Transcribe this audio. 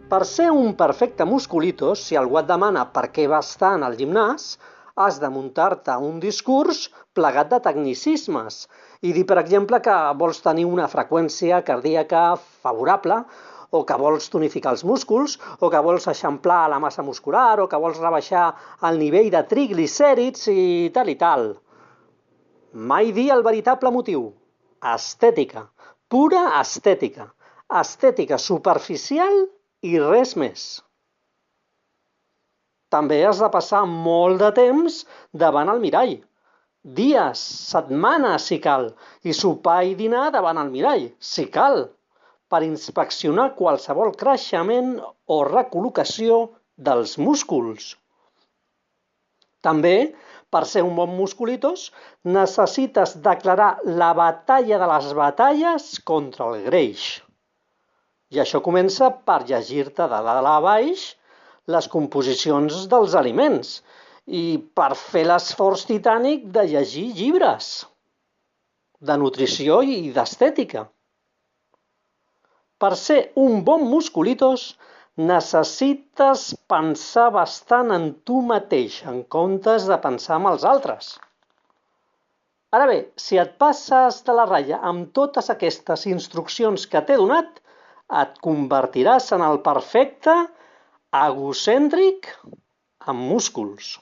Per ser un perfecte musculitos, si algú et demana per què vas estar al gimnàs, has de muntar-te un discurs plegat de tecnicismes i dir, per exemple, que vols tenir una freqüència cardíaca favorable, o que vols tonificar els músculs, o que vols eixamplar la massa muscular, o que vols rebaixar el nivell de triglicèrids i tal i tal. Mai dir el veritable motiu. Estètica. Pura estètica. Estètica superficial i res més. També has de passar molt de temps davant el mirall. Dies, setmanes, si cal, i sopar i dinar davant el mirall, si cal, per inspeccionar qualsevol creixement o recol·locació dels músculs. També, per ser un bon musculitos, necessites declarar la batalla de les batalles contra el greix. I això comença per llegir-te de dalt a baix les composicions dels aliments i per fer l'esforç titànic de llegir llibres de nutrició i d'estètica. Per ser un bon musculitos necessites pensar bastant en tu mateix en comptes de pensar en els altres. Ara bé, si et passes de la ratlla amb totes aquestes instruccions que t'he donat, et convertiràs en el perfecte egocèntric amb músculs.